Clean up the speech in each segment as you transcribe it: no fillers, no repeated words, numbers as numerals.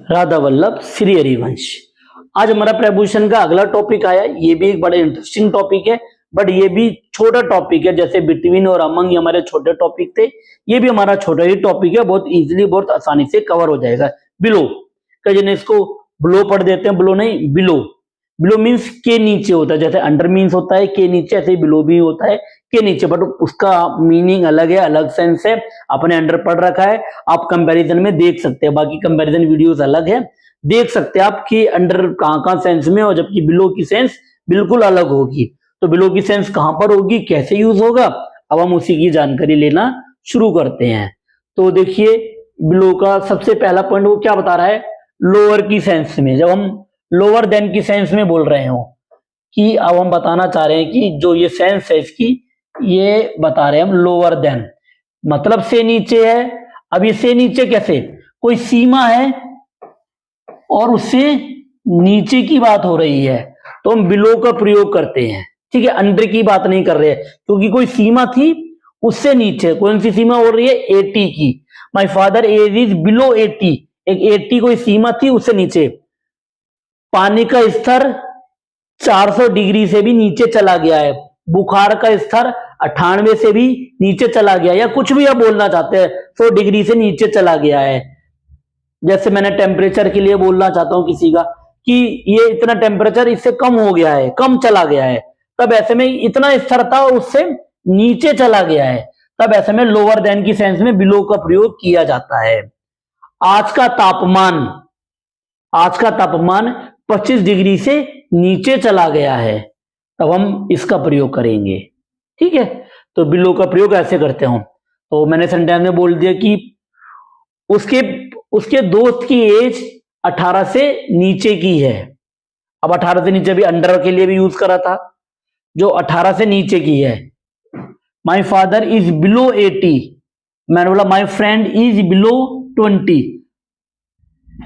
राधा वल्लभ श्री हरिवंश। आज हमारा प्रभूषण का अगला टॉपिक आया। ये भी एक बड़ा इंटरेस्टिंग टॉपिक है, बट ये भी छोटा टॉपिक है। जैसे बिटवीन और अमंग ये हमारे छोटे टॉपिक थे, ये भी हमारा छोटा ही टॉपिक है। बहुत इजीली, बहुत आसानी से कवर हो जाएगा। बिलो, कई जन इसको ब्लो पढ़ देते हैं, ब्लो नहीं, बिलो। बिलो मीन्स के नीचे होता है। जैसे अंडर मीन्स होता है के नीचे, ऐसे ही बिलो भी होता है के नीचे, बट उसका मीनिंग अलग है, अलग सेंस है। आपने अंडर पढ़ रखा है, आप कंपैरिजन में देख सकते हैं। बाकी कंपैरिजन वीडियोस अलग है, देख सकते हैं आप कि अंडर कहाँ सेंस में, और जबकि बिलो की सेंस बिल्कुल अलग होगी। तो बिलो की सेंस कहां पर होगी, कैसे यूज होगा, अब हम उसी की जानकारी लेना शुरू करते हैं। तो देखिए, बिलो का सबसे पहला पॉइंट वो क्या बता रहा है, लोअर की सेंस में। जब हम लोअर देन की सेंस में बोल रहे हो, कि अब हम बताना चाह रहे हैं कि जो ये सेंस है इसकी, ये बता रहे हैं हम लोअर देन, मतलब से नीचे है। अब ये से नीचे कैसे, कोई सीमा है और उससे नीचे की बात हो रही है, तो हम बिलो का प्रयोग करते हैं। ठीक है, अंडर की बात नहीं कर रहे हैं, क्योंकि कोई सीमा थी उससे नीचे। कौन सी सीमा हो रही है, 80 की। My father age is below 80, एक 80 कोई सीमा थी उससे नीचे। पानी का स्तर 400 डिग्री से भी नीचे चला गया है। बुखार का स्तर 98 से भी नीचे चला गया, या कुछ भी आप बोलना चाहते हैं 100 डिग्री से नीचे चला गया है। जैसे मैंने टेम्परेचर के लिए बोलना चाहता हूं किसी का कि ये इतना टेम्परेचर इससे कम हो गया है, कम चला गया है, तब ऐसे में इतना स्तर था उससे नीचे चला गया है, तब ऐसे में लोअर देन की सेंस में बिलो का प्रयोग किया जाता है। आज का तापमान 25 डिग्री से नीचे चला गया है, तब हम इसका प्रयोग करेंगे। ठीक है, तो बिलो का प्रयोग ऐसे करते हो। तो मैंने सेंटेंस में बोल दिया कि उसके दोस्त की एज 18 से नीचे की है। अब 18 से नीचे भी अंडर के लिए भी यूज करा था, जो 18 से नीचे की है। माई फादर इज बिलो 80, मैंने बोला my friend is below 20।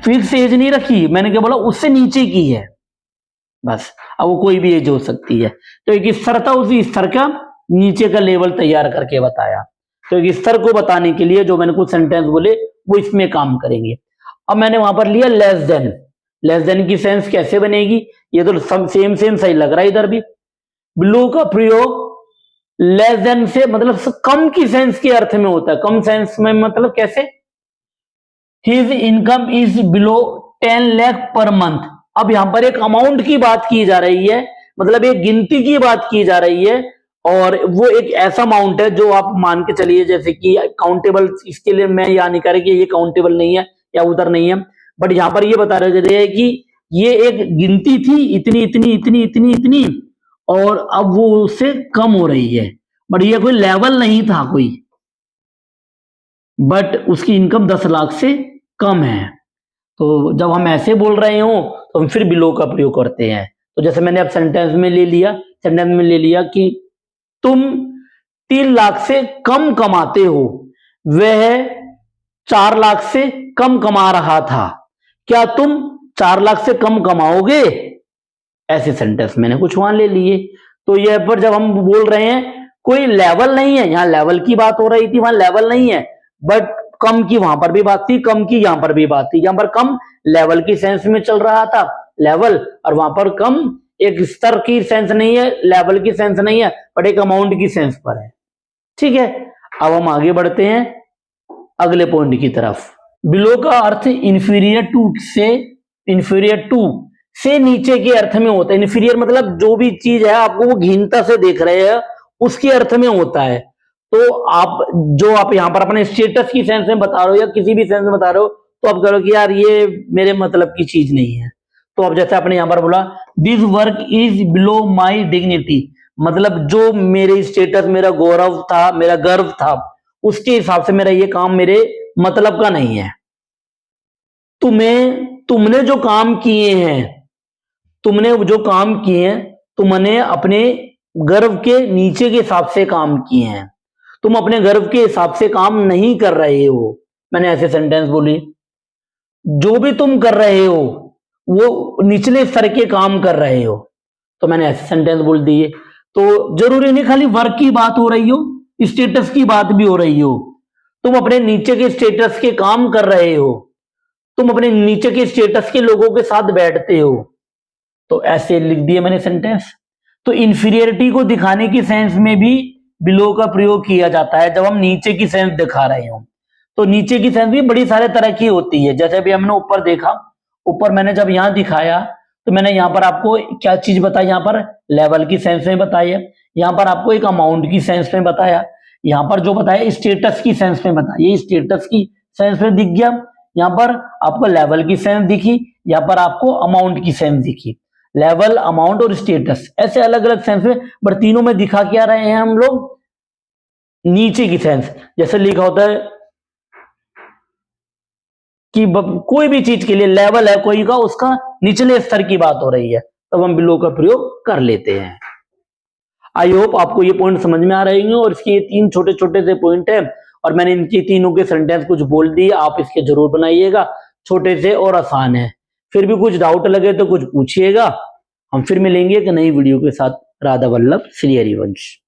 Fix age नहीं रखी, मैंने क्या बोला, उससे नीचे की है बस। अब वो कोई भी एज हो सकती है। तो एक स्तर था, उसी स्तर का नीचे का लेवल तैयार करके बताया। तो एक स्तर को बताने के लिए जो मैंने कुछ सेंटेंस बोले वो इसमें काम करेंगे। अब मैंने वहां पर लिया लेस देन। लेस देन की सेंस कैसे बनेगी, ये तो सेम सही लग रहा है। इधर भी बिलो का प्रयोग लेस देन से मतलब कम की सेंस के अर्थ में होता है। कम सेंस में मतलब कैसे, his income is below 10 lakh per month. अब यहां पर एक अमाउंट की बात की जा रही है, मतलब एक गिनती की बात की जा रही है, और वो एक ऐसा अमाउंट है जो आप मान के चलिए जैसे कि काउंटेबल। इसके लिए मैं यहां नहीं कह रहा कि ये काउंटेबल नहीं है या उधर नहीं है, बट यहां पर ये बता रहे हैं कि ये एक गिनती थी, इतनी इतनी इतनी इतनी इतनी, और अब वो उससे कम हो रही है। बट ये कोई लेवल नहीं था कोई, बट उसकी इनकम 10 लाख से कम है। तो जब हम ऐसे बोल रहे हो तो हम फिर बिलो का प्रयोग करते हैं। तो जैसे मैंने अब सेंटेंस में ले लिया कि तुम 3 लाख से कम कमाते हो, वह 4 लाख से कम कमा रहा था, क्या तुम 4 लाख से कम कमाओगे। ऐसे सेंटेंस मैंने कुछ वहां ले लिए। तो यह पर जब हम बोल रहे हैं कोई लेवल नहीं है, यहां लेवल की बात हो रही थी, वहां लेवल नहीं है, बट कम की वहां पर भी बात थी, कम की यहां पर भी बात थी। यहां पर कम लेवल की सेंस में चल रहा था, लेवल, और वहां पर कम एक स्तर की सेंस नहीं है, लेवल की सेंस नहीं है, बट एक अमाउंट की सेंस पर है। ठीक है, अब हम आगे बढ़ते हैं अगले पॉइंट की तरफ। बिलो का अर्थ इंफीरियर टू से नीचे के अर्थ में होता है। इंफीरियर मतलब जो भी चीज है आपको वो हीनता से देख रहे हैं, उसके अर्थ में होता है। तो आप यहां पर अपने स्टेटस की सेंस में बता रहे हो या किसी भी सेंस में बता रहे हो, तो आप कहो कि यार ये मेरे मतलब की चीज नहीं है। तो अब जैसे आपने यहां पर बोला this work is below my dignity, मतलब जो मेरे स्टेटस, मेरा गौरव था, मेरा गर्व था, उसके हिसाब से मेरा ये काम मेरे मतलब का नहीं है। तुमने जो काम किए हैं, तुमने अपने गर्व के नीचे के हिसाब से काम किए हैं, तुम अपने गर्व के हिसाब से काम नहीं कर रहे हो। मैंने ऐसे सेंटेंस बोली, जो भी तुम कर रहे हो वो निचले स्तर के काम कर रहे हो, तो मैंने ऐसे सेंटेंस बोल दिए। तो जरूरी नहीं खाली वर्क की बात हो रही हो, स्टेटस की बात भी हो रही हो। तुम अपने नीचे के स्टेटस के काम कर रहे हो, तुम अपने नीचे के स्टेटस के लोगों के साथ बैठते हो। तो ऐसे लिख दिया मैंने सेंटेंस। तो इंफीरियरिटी को दिखाने की सेंस में भी बिलो का प्रयोग किया जाता है जब हम नीचे की सेंस दिखा रहे हो। तो नीचे की सेंस भी बड़ी सारे तरह की होती है। जैसे अभी हमने ऊपर देखा, ऊपर मैंने जब यहां दिखाया तो मैंने यहां पर आपको क्या चीज बताई, यहां पर लेवल की सेंस में बताई है, यहां पर आपको एक अमाउंट की सेंस में बताया, यहां पर जो बताया स्टेटस की सेंस में बताया, ये स्टेटस की सेंस में दिख गया, यहां पर आपको लेवल की सेंस दिखी, यहां पर आपको अमाउंट की सेंस दिखी। लेवल, अमाउंट और स्टेटस ऐसे अलग अलग सेंस में, बट तीनों में दिखा क्या रहे हैं हम लोग, नीचे की सेंस। जैसे लिखा होता है कि कोई भी चीज के लिए लेवल है कोई का, उसका निचले स्तर की बात हो रही है, तब हम बिलो का प्रयोग कर लेते हैं। आई होप आपको ये पॉइंट समझ में आ रहे होंगे। और इसके ये 3 छोटे छोटे से पॉइंट है और मैंने इनके तीनों के सेंटेंस कुछ बोल दिए, आप इसके जरूर बनाइएगा, छोटे से और आसान है। फिर भी कुछ डाउट लगे तो कुछ पूछिएगा। हम फिर मिलेंगे एक नई वीडियो के साथ। राधा वल्लभ, श्री हरिवंश।